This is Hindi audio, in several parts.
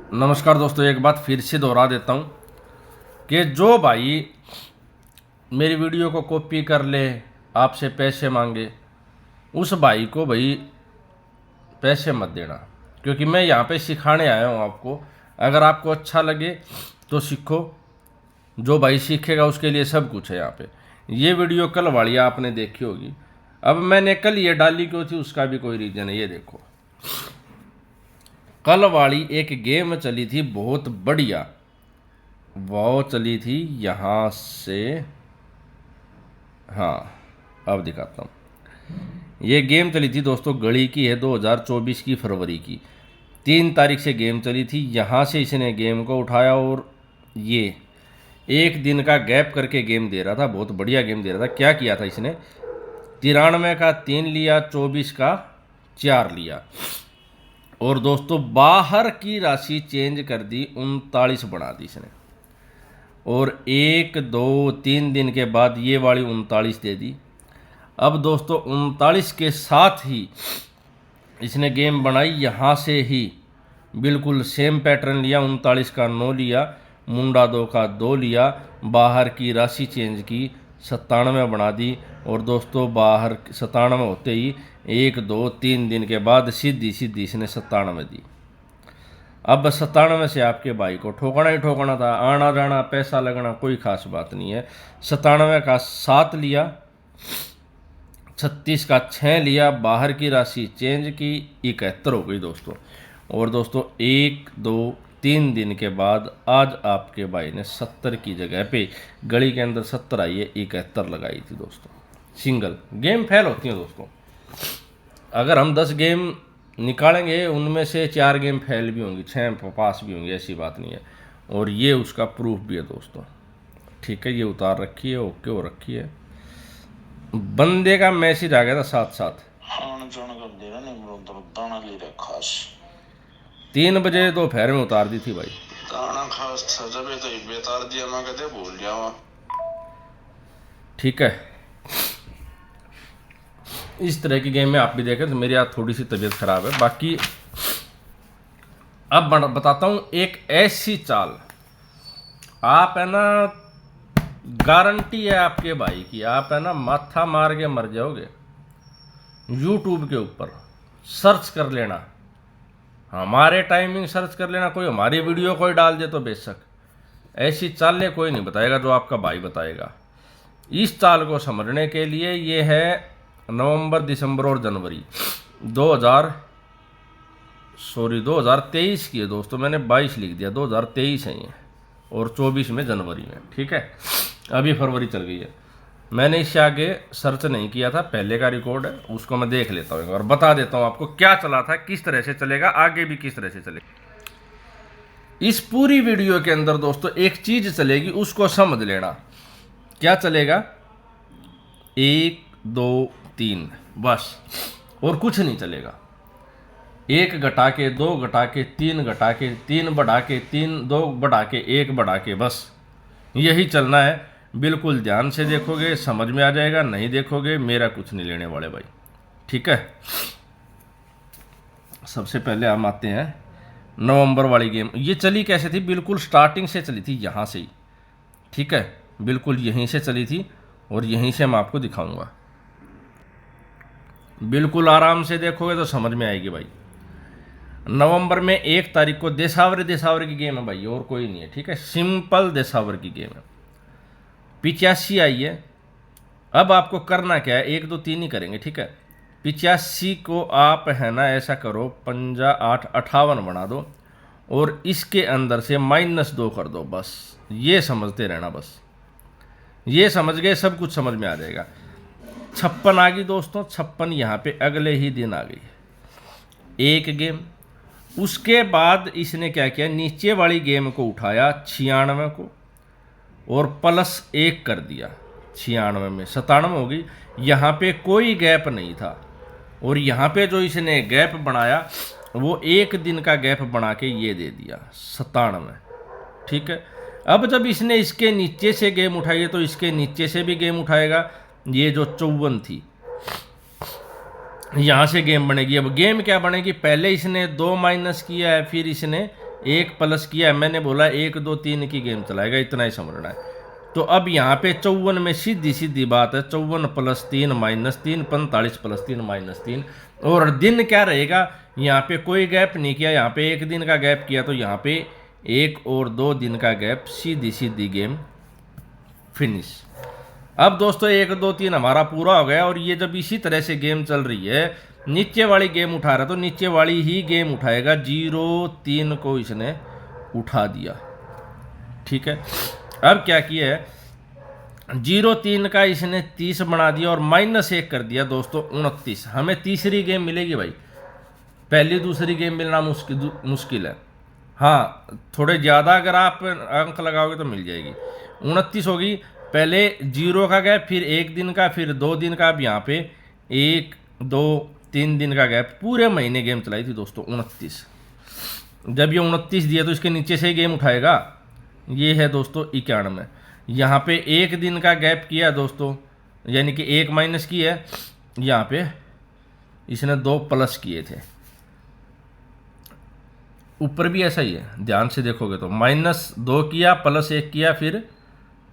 नमस्कार दोस्तों, एक बात फिर से दोहरा देता हूँ कि जो भाई मेरी वीडियो को कॉपी कर ले, आपसे पैसे मांगे, उस भाई को भाई पैसे मत देना, क्योंकि मैं यहाँ पे सिखाने आया हूँ आपको। अगर आपको अच्छा लगे तो सीखो, जो भाई सीखेगा उसके लिए सब कुछ है यहाँ पे। ये वीडियो कल वाली आपने देखी होगी। अब मैंने कल ये डाली क्यों थी उसका भी कोई रीज़न है। ये देखो, कल वाली एक गेम चली थी बहुत बढ़िया, वो चली थी यहाँ से। हाँ, अब दिखाता हूँ। ये गेम चली थी दोस्तों, गली की है, 2024 की फरवरी की 3 तारीख से गेम चली थी। यहाँ से इसने गेम को उठाया और ये एक दिन का गैप करके गेम दे रहा था, बहुत बढ़िया गेम दे रहा था। क्या किया था इसने, 93 का 3 लिया, 24 का 4 लिया, और दोस्तों बाहर की राशि चेंज कर दी, 39 बना दी इसने। और 1 2 3 दिन के बाद ये वाली 39 दे दी। अब दोस्तों 39 के साथ ही इसने गेम बनाई, यहाँ से ही बिल्कुल सेम पैटर्न लिया, 39 का 9 लिया, मुंडा 2 का 2 लिया, बाहर की राशि चेंज की, 97 बना दी। और दोस्तों बाहर 97 होते ही 1 2 3 दिन के बाद सीधी सीधी इसने 97 दी। अब 97 से आपके भाई को ठोकना ही ठोकना था, आना जाना पैसा लगना कोई खास बात नहीं है। 97 का 7 लिया, 36 का 6 लिया, बाहर की राशि चेंज की, 71 हो गई दोस्तों। और दोस्तों 1 2 3 दिन के बाद आज आपके भाई ने 70 की जगह पे गली के अंदर 70 आई है, 71 लगाई थी दोस्तों। सिंगल गेम फेल होती है दोस्तों। अगर हम 10 गेम निकालेंगे उनमें से 4 गेम फेल भी होंगी, 6 पास भी होंगी, ऐसी बात नहीं है। और ये उसका प्रूफ भी है दोस्तों। ठीक है, ये उतार रखी है, ओके हो रखी है। बंदे का मैसेज आ गया था साथ साथ 3 बजे दोपहर में उतार दी थी भाई। ठीक है, इस तरह की गेम में आप भी देखें। तो मेरी आज थोड़ी सी तबीयत खराब है, बाकी अब बताता हूँ एक ऐसी चाल, आप है ना, गारंटी है आपके भाई की, आप है ना माथा मार के मर जाओगे। यूट्यूब के ऊपर सर्च कर लेना, हमारे टाइमिंग सर्च कर लेना, कोई हमारी वीडियो कोई डाल दे तो बेशक, ऐसी चालें कोई नहीं बताएगा जो आपका भाई बताएगा। इस चाल को समझने के लिए ये है नवंबर, दिसंबर और जनवरी 2023 की है दोस्तों। मैंने 22 लिख दिया, 2023 है ये, और 24 में जनवरी में। ठीक है, अभी फरवरी चल गई है। मैंने इससे आगे सर्च नहीं किया था, पहले का रिकॉर्ड है, उसको मैं देख लेता हूँ और बता देता हूँ आपको क्या चला था, किस तरह से चलेगा, आगे भी किस तरह से चलेगा। इस पूरी वीडियो के अंदर दोस्तों एक चीज चलेगी, उसको समझ लेना। क्या चलेगा, 1 2 3 बस, और कुछ नहीं चलेगा। 1 घटा के 2 घटा के 3 घटा के 3 बढ़ा के 3 2 बढ़ा के 1 बढ़ा के, बस यही चलना है। बिल्कुल ध्यान से देखोगे समझ में आ जाएगा, नहीं देखोगे मेरा कुछ नहीं लेने वाले भाई। ठीक है, सबसे पहले हम आते हैं नवंबर वाली गेम। ये चली कैसे थी, बिल्कुल स्टार्टिंग से चली थी, यहाँ से ही। ठीक है, बिल्कुल यहीं से चली थी और यहीं से मैं आपको दिखाऊंगा। बिल्कुल आराम से देखोगे तो समझ में आएगी भाई। नवंबर में 1 तारीख को देसावर की गेम है भाई, और कोई नहीं है। ठीक है, सिंपल देसावर की गेम है। 85 आई है। अब आपको करना क्या है, 1 2 3 ही करेंगे। ठीक है, 85 को आप है ना ऐसा करो, 5 8 58 बना दो, और इसके अंदर से -2 कर दो। बस ये समझते रहना, बस ये समझ गए, सब कुछ समझ में आ जाएगा। 56 आ गई दोस्तों, 56 यहाँ पे अगले ही दिन आ गई, एक गेम। उसके बाद इसने क्या किया, नीचे वाली गेम को उठाया 96 को और +1 कर दिया, 96 में 97 हो गई। यहाँ पे कोई गैप नहीं था, और यहाँ पे जो इसने गैप बनाया वो 1 दिन का गैप बना के ये दे दिया 97। ठीक है, अब जब इसने इसके नीचे से गेम उठाई है तो इसके नीचे से भी गेम उठाएगा। ये जो 54 थी, यहाँ से गेम बनेगी। अब गेम क्या बनेगी, पहले इसने 2 माइनस किया है, फिर इसने एक प्लस किया, मैंने बोला 1 2 3 की गेम चलाएगा, इतना ही समझना है। तो अब यहाँ पे 54 में सीधी सीधी बात है, 54 + 3 - 3, 45 + 3 - 3। और दिन क्या रहेगा, यहाँ पे कोई गैप नहीं किया, यहाँ पे 1 दिन का गैप किया, तो यहाँ पे 1 और 2 दिन का गैप, सीधी सीधी गेम फिनिश। अब दोस्तों 1 2 3 हमारा पूरा हो गया। और ये जब इसी तरह से गेम चल रही है, नीचे वाली गेम उठा रहा, तो नीचे वाली ही गेम उठाएगा। 0 3 को इसने उठा दिया, ठीक है। अब क्या किया है, 0 3 का इसने 30 बना दिया और -1 कर दिया दोस्तों 29। हमें तीसरी गेम मिलेगी भाई, पहली दूसरी गेम मिलना मुश्किल है। हाँ, थोड़े ज़्यादा अगर आप अंक लगाओगे तो मिल जाएगी। 29 होगी, पहले 0 का गैप, फिर 1 दिन का, फिर 2 दिन का। अब यहाँ पे 1 2 3 दिन का गैप, पूरे महीने गेम चलाई थी दोस्तों 29। जब ये 29 दिया तो इसके नीचे से ही गेम उठाएगा। ये है दोस्तों 91। यहाँ पे 1 दिन का गैप किया दोस्तों, यानी कि 1 माइनस की है, यहाँ पे इसने 2 प्लस किए थे। ऊपर भी ऐसा ही है, ध्यान से देखोगे तो -2 किया, +1 किया, फिर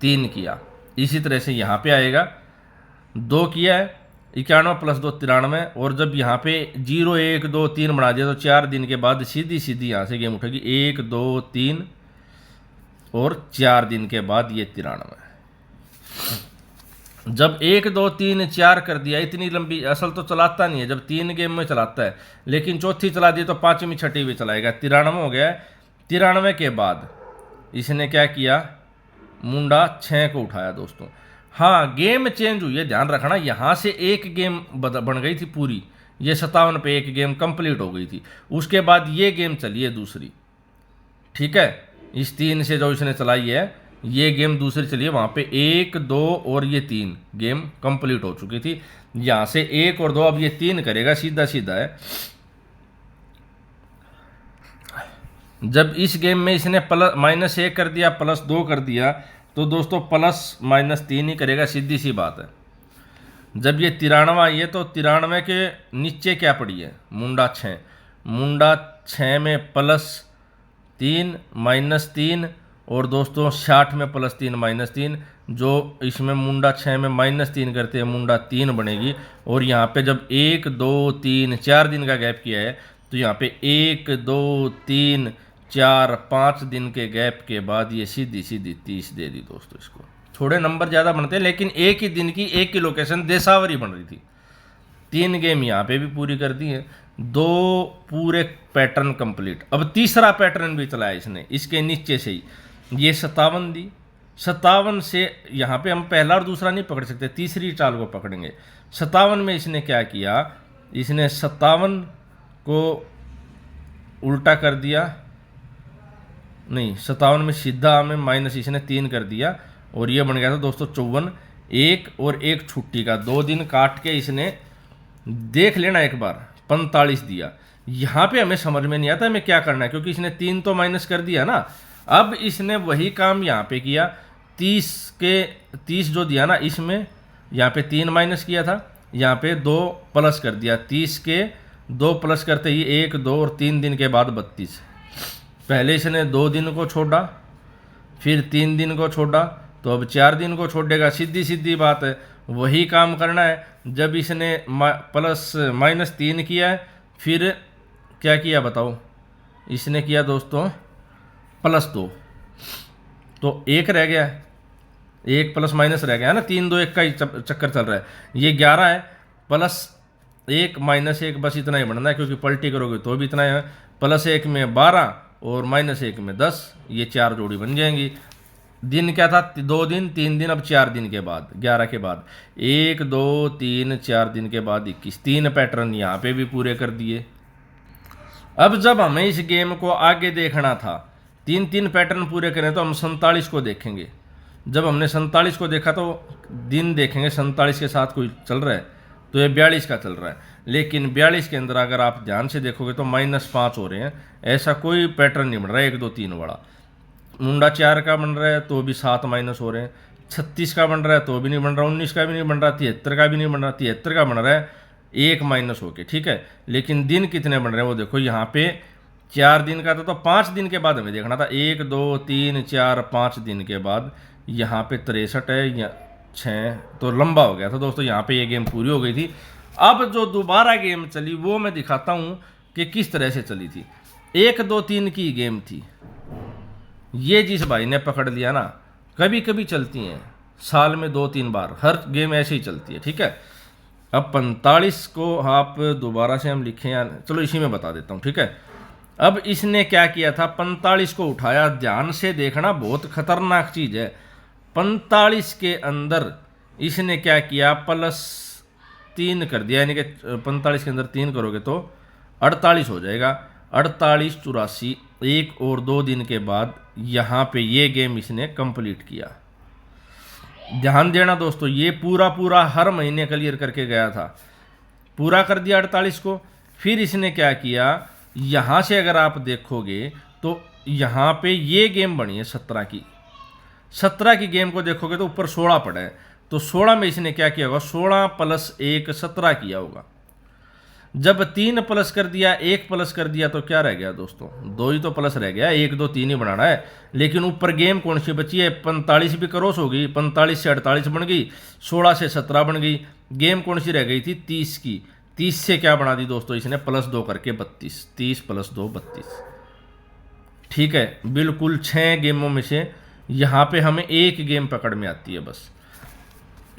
3 किया। इसी तरह से यहाँ पे आएगा, 2 किया है, 91 + 2 93। और जब यहाँ पे 0 1 2 3 बना दिया, तो 4 दिन के बाद सीधी सीधी यहाँ से गेम उठेगी। 1 2 3 और 4 दिन के बाद ये 93। जब 1 2 3 4 कर दिया, इतनी लंबी असल तो चलाता नहीं है, जब 3 गेम में चलाता है, लेकिन चौथी चला दी तो 5वीं 6वीं भी चलाएगा। 93 हो गया। 93 के बाद इसने क्या किया, मुंडा 6 को उठाया दोस्तों। हाँ, गेम चेंज हुई है, ध्यान रखना। यहाँ से एक गेम बन गई थी पूरी, ये 57 पे एक गेम कंप्लीट हो गई थी। उसके बाद ये गेम चली है दूसरी, ठीक है। इस 3 से जो इसने चलाई है, ये गेम दूसरी चली है। वहाँ पे 1 2 और ये 3 गेम कंप्लीट हो चुकी थी। यहाँ से 1 और 2, अब ये 3 करेगा, सीधा सीधा है। जब इस गेम में इसने -1 कर दिया, +2 कर दिया, तो दोस्तों +-3 ही करेगा, सीधी सी बात है। जब ये 93 आई है, तो 93 के नीचे क्या पड़ी है, मुंडा 6। मुंडा 6 में +3 -3, और दोस्तों 60 में +3 -3, जो इसमें मुंडा 6 में -3 करते हैं, मुंडा 3 बनेगी। और यहाँ पे जब 1 2 3 4 दिन का गैप किया है, तो यहाँ पे 1 2 3 4 5 दिन के गैप के बाद ये सीधी सीधी 30 दे दी दोस्तों। इसको थोड़े नंबर ज़्यादा बनते हैं, लेकिन एक ही दिन की एक ही लोकेशन देसावरी बन रही थी। 3 गेम यहाँ पे भी पूरी कर दी है, 2 पूरे पैटर्न कंप्लीट। अब तीसरा पैटर्न भी चलाया इसने, इसके नीचे से ही ये 57 दी। 57 से यहाँ पे हम पहला और दूसरा नहीं पकड़ सकते, तीसरी चाल को पकड़ेंगे। 57 में इसने क्या किया, इसने 57 को उल्टा कर दिया, नहीं 57 में सीधा में माइनस इसने 3 कर दिया, और ये बन गया था दोस्तों 54। 1 और 1 छुट्टी का 2 दिन काट के इसने, देख लेना एक बार, 45 दिया। यहाँ पे हमें समझ में नहीं आता हमें क्या करना है, क्योंकि इसने 3 तो माइनस कर दिया ना। अब इसने वही काम यहाँ पे किया, 30 जो दिया ना, इसमें यहाँ पे 3 माइनस किया था, यहाँ पे 2 प्लस कर दिया। 30 के 2 प्लस करते ही 1 2 और 3 दिन के बाद 32। पहले इसने 2 दिन को छोड़ा, फिर 3 दिन को छोड़ा, तो अब 4 दिन को छोड़ेगा। सीधी सीधी बात है, वही काम करना है। जब इसने -3 किया है, फिर क्या किया बताओ, इसने किया दोस्तों +2, तो 1 रह गया, 1 प्लस माइनस रह गया है ना, 3 2 1 का ही चक्कर चल रहा है। ये 11 है, +1 -1, बस इतना ही बनना है, क्योंकि पलटी करोगे तो भी इतना है। +1 में 12 और -1 में 10, ये 4 जोड़ी बन जाएंगी। दिन क्या था, 2 दिन 3 दिन, अब 4 दिन के बाद 11 के बाद 1 2 3 4 दिन के बाद 21। 3 पैटर्न यहाँ पे भी पूरे कर दिए। अब जब हमें इस गेम को आगे देखना था, 3 पैटर्न पूरे करें, तो हम 47 को देखेंगे। जब हमने 47 को देखा तो दिन देखेंगे, 47 के साथ कोई चल रहा है, तो ये 42 का चल रहा है। लेकिन 42 के अंदर अगर आप ध्यान से देखोगे तो -5 हो रहे हैं, ऐसा कोई पैटर्न नहीं बन रहा है 1 2 3 वाला। मुंडा 4 का बन रहा है तो भी 7 माइनस हो रहे हैं, 36 का बन रहा है तो भी नहीं बन रहा, 19 का भी नहीं बन रहा, 73 का भी नहीं बन रहा, 73 का बन रहा है 1 माइनस होके, ठीक है। लेकिन दिन कितने बन रहे हैं वो देखो, यहाँ पे 4 दिन का था तो 5 दिन के बाद हमें देखना था, 1 2 3 4 5 दिन के बाद यहाँ पे 63 है या 6, तो लंबा हो गया था दोस्तों, यहाँ पे ये गेम पूरी हो गई थी। अब जो दोबारा गेम चली वो मैं दिखाता हूँ कि किस तरह से चली थी। 1 2 3 की गेम थी, ये जिस भाई ने पकड़ लिया ना, कभी कभी चलती हैं साल में 2-3 बार, हर गेम ऐसे ही चलती है, ठीक है। अब 45 को आप दोबारा से हम लिखें या चलो इसी में बता देता हूँ, ठीक है। अब इसने क्या किया था, 45 को उठाया, ध्यान से देखना बहुत खतरनाक चीज़ है। 45 के अंदर इसने क्या किया, +3 कर दिया, यानी कि 45 के अंदर 3 करोगे तो 48 हो जाएगा। 48 84, 1 और 2 दिन के बाद यहाँ पे ये गेम इसने कंप्लीट किया। ध्यान देना दोस्तों, ये पूरा हर महीने क्लियर करके गया था, पूरा कर दिया 48 को। फिर इसने क्या किया, यहाँ से अगर आप देखोगे तो यहाँ पे ये गेम बनी है 17 की गेम को देखोगे तो ऊपर 16 पड़ा है, तो 16 में इसने क्या किया होगा, 16 + 1 17 किया होगा। जब 3 प्लस कर दिया, 1 प्लस कर दिया तो क्या रह गया दोस्तों, 2 ही तो प्लस रह गया, 1 2 3 ही बनाना है। लेकिन ऊपर गेम कौन सी बची है, 45 भी क्रॉस हो गई, 45 से 48 बन गई, 16 से 17 बन गई। गेम कौन सी रह गई थी, 30 की। 30 से क्या बना दी दोस्तों इसने, +2 करके 32, 30 + 2 32, ठीक है। बिल्कुल 6 गेमों में से यहाँ पे हमें एक गेम पकड़ में आती है बस।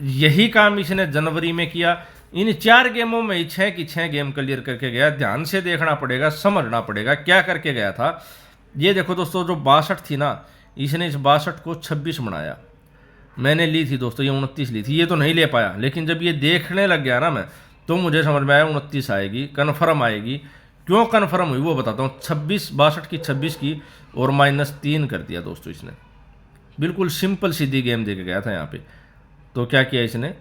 यही काम इसने जनवरी में किया। इन 4 गेमों में ही 6 की 6 गेम क्लियर करके गया। ध्यान से देखना पड़ेगा, समझना पड़ेगा क्या करके गया था। ये देखो दोस्तों, जो 62 थी ना, इसने इस 62 को 26 बनाया। मैंने ली थी दोस्तों, ये 29 ली थी, ये तो नहीं ले पाया। लेकिन जब ये देखने लग गया ना मैं, तो मुझे समझ में आया 29 आएगी, कन्फर्म आएगी। क्यों कन्फर्म हुई वो बताता हूँ। 62 की 26 की और -3 कर दिया दोस्तों इसने। बिल्कुल सिंपल सीधी गेम दे के गया था यहाँ पे। तो क्या किया इसने,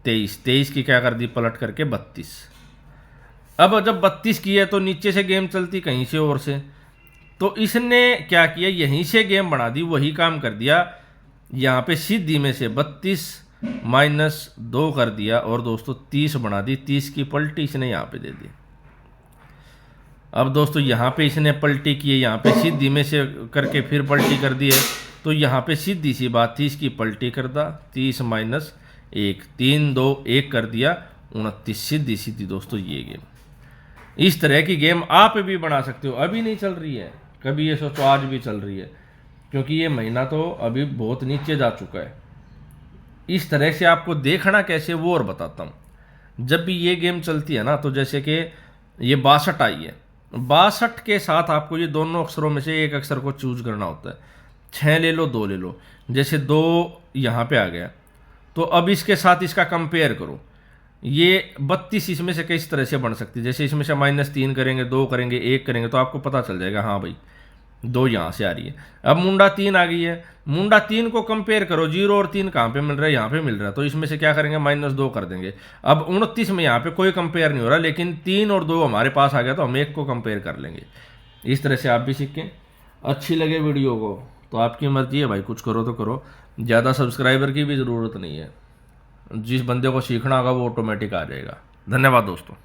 23 की क्या कर दी, पलट करके 32। अब जब 32 की है तो नीचे से गेम चलती कहीं से और से, तो इसने क्या किया, यहीं से गेम बना दी, वही काम कर दिया। यहाँ पे सीधी में से 32 -2 कर दिया और दोस्तों 30 बना दी। 30 की पलटी इसने यहाँ पे दे दी। अब दोस्तों यहाँ पे इसने पलटी की है, यहाँ पे सीधी में से करके फिर पलटी कर दी है, तो यहाँ पे सीधी सी बात 30 की पलटी कर दा, 30 -1, 3 2 1 कर दिया, 29। सीधी सीधी दोस्तों ये गेम। इस तरह की गेम आप भी बना सकते हो। अभी नहीं चल रही है, कभी ये सोचो आज भी चल रही है, क्योंकि ये महीना तो अभी बहुत नीचे जा चुका है। इस तरह से आपको देखना कैसे वो और बताता हूँ। जब भी ये गेम चलती है ना, तो जैसे कि ये 62 आई है, 62 के साथ आपको ये दोनों अक्षरों में से एक अक्षर को चूज करना होता है। 6 ले लो, 2 ले लो। जैसे 2 यहाँ पे आ गया, तो अब इसके साथ इसका कंपेयर करो। ये 32 इसमें से किस तरह से बन सकती है। जैसे इसमें से -3 करेंगे, 2 करेंगे, 1 करेंगे, तो आपको पता चल जाएगा हाँ भाई 2 यहाँ से आ रही है। अब मुंडा 3 आ गई है, मुंडा 3 को कंपेयर करो, 0 और 3 कहाँ पे मिल रहा है, यहाँ पे मिल रहा है, तो इसमें से क्या करेंगे, -2 कर देंगे। अब 29 में यहाँ पे कोई कंपेयर नहीं हो रहा, लेकिन 3 और 2 हमारे पास आ गया, तो हम 1 को कंपेयर कर लेंगे। इस तरह से आप भी सीखें। अच्छी लगे वीडियो को तो आपकी मर्जी है भाई, कुछ करो तो करो। ज़्यादा सब्सक्राइबर की भी ज़रूरत नहीं है, जिस बंदे को सीखना होगा वो ऑटोमेटिक आ जाएगा। धन्यवाद दोस्तों।